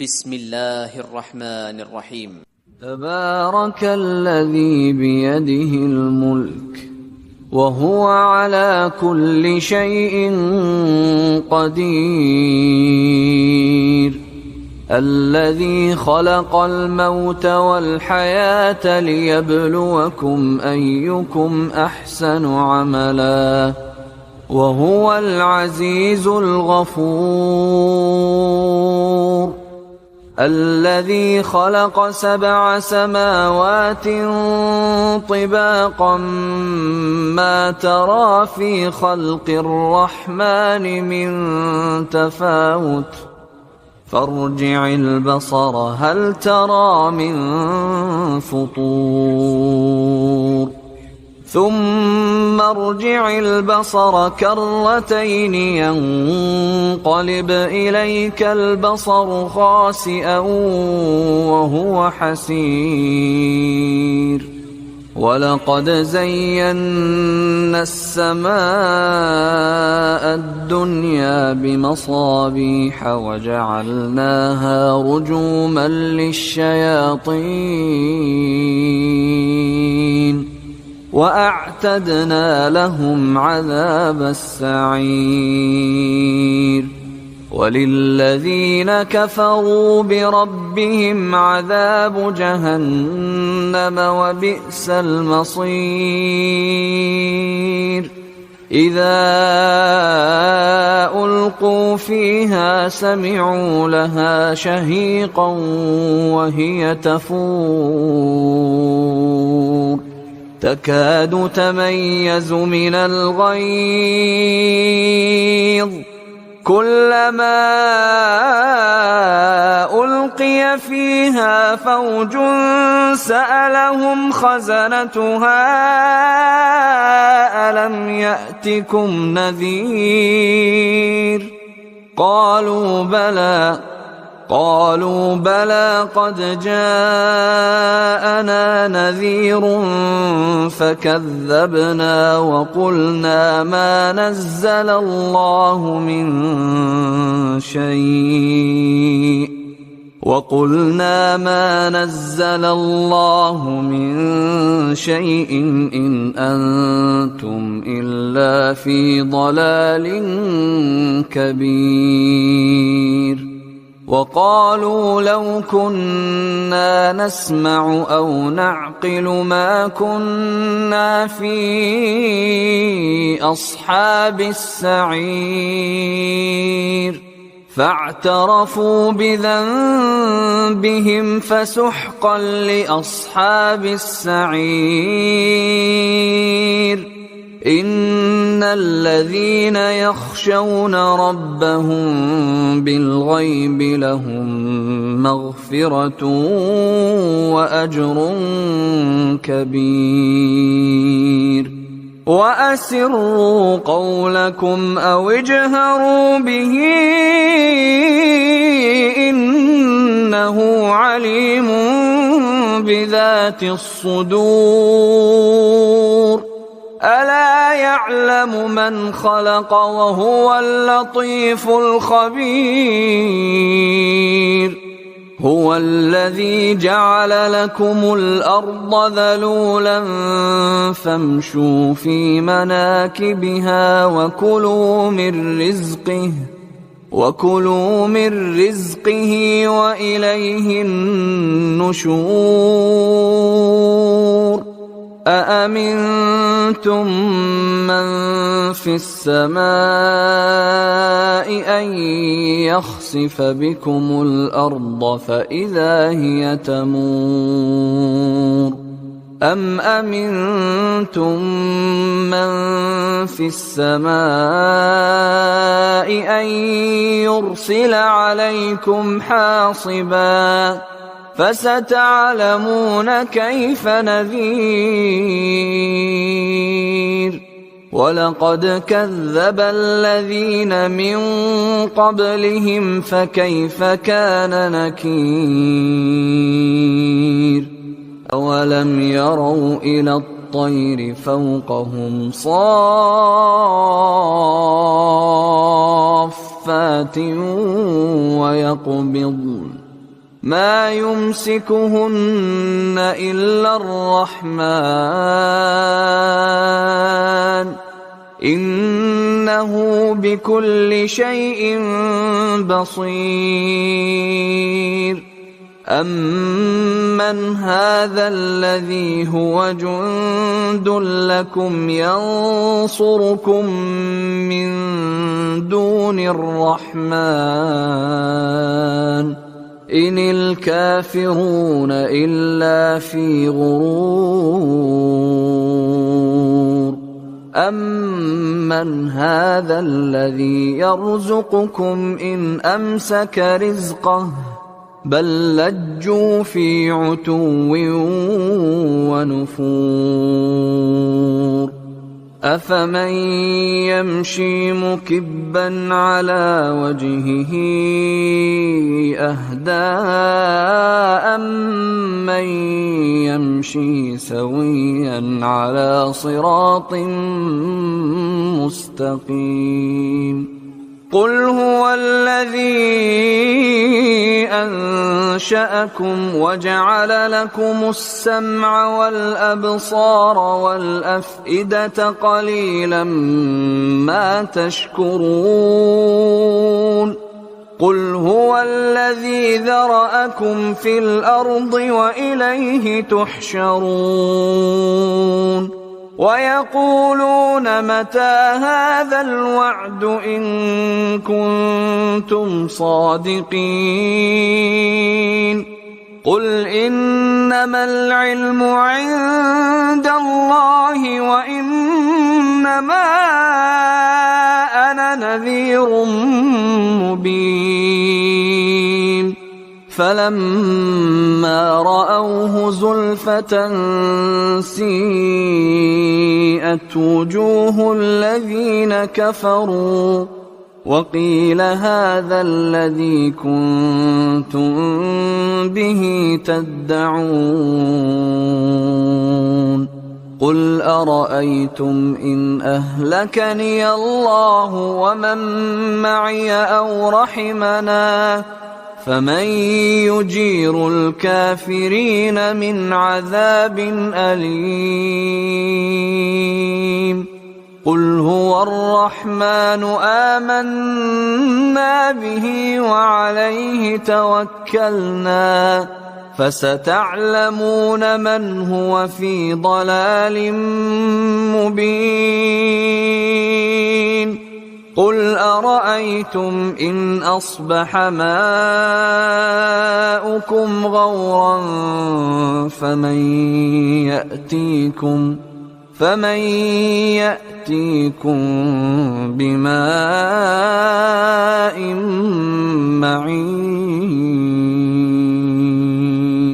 بسم الله الرحمن الرحيم. تبارك الذي بيده الملك وهو على كل شيء قدير، الذي خلق الموت والحياة ليبلوكم أيكم أحسن عملا وهو العزيز الغفور، الذي خلق 7 سماوات طباقا ما ترى في خلق الرحمن من تفاوت فارجع البصر هل ترى من فطور ثم ارجع البصر كرتين ينقلب إليك البصر خاسئا وهو حسير، ولقد زينا السماء الدنيا بمصابيح وجعلناها رجوما للشياطين وأعتدنا لهم عذاب السعير، وللذين كفروا بربهم عذاب جهنم وبئس المصير. إذا ألقوا فيها سمعوا لها شهيقا وهي تفور تكاد تميز من الغيظ، كلما ألقي فيها فوج سألهم خزنتها ألم يأتكم نذير قالوا بلى قد جاءنا نذير فكذبنا وقلنا ما نزل الله من شيء إن أنتم إلا في ضلال كبير. وقالوا لو كنا نسمع أو نعقل ما كنا في أصحاب السعير، فاعترفوا بذنبهم فسحقا لأصحاب السعير. إن الذين يخشون ربهم بالغيب لهم مغفرة وأجر كبير. وأسروا قولكم أو اجهروا به إنه عليم بذات الصدور. ألا يعلم من خلق وهو اللطيف الخبير. هو الذي جعل لكم الأرض ذلولا فامشوا في مناكبها وكلوا من رزقه وإليه النشور. أأمنتم من في السماء أن يخسف بكم الأرض فإذا هي تمور، أم أمنتم من في السماء أن يرسل عليكم حاصبا فستعلمون كيف نذير. ولقد كذب الذين من قبلهم فكيف كان نكير. أولم يروا إلى الطير فوقهم صافات ويقبضن ما يمسكهن إلا الرحمن إنه بكل شيء بصير أمن هذا الذي هو جند لكم ينصركم من دون الرحمن إن الكافرون إلا في غرور أمن هذا الذي يرزقكم إن أمسك رزقه بل لجوا في عتو ونفور أفمن يمشي مكبا على وجهه أهدى أمن يمشي سويا على صراط مستقيم قل هو الذي أنشأكم وجعل لكم السمع والأبصار والأفئدة قليلا ما تشكرون قل هو الذي ذرأكم في الأرض وإليه تحشرون ويقولون متى هذا الوعد إن كنتم صادقين قل إنما العلم عند الله وإنما أنا نذير مبين فلما رأوه زلفة سيئت وجوه الذين كفروا وقيل هذا الذي كنتم به تدعون قل أرأيتم إن أهلكني الله ومن معي أو رحمنا فمن يجير الكافرين من عذاب أليم قل هو الرحمن آمنا به وعليه توكلنا فستعلمون من هو في ضلال مبين قل أرأيتم إن أصبح ماؤكم غورا فمن يأتيكم بماء معين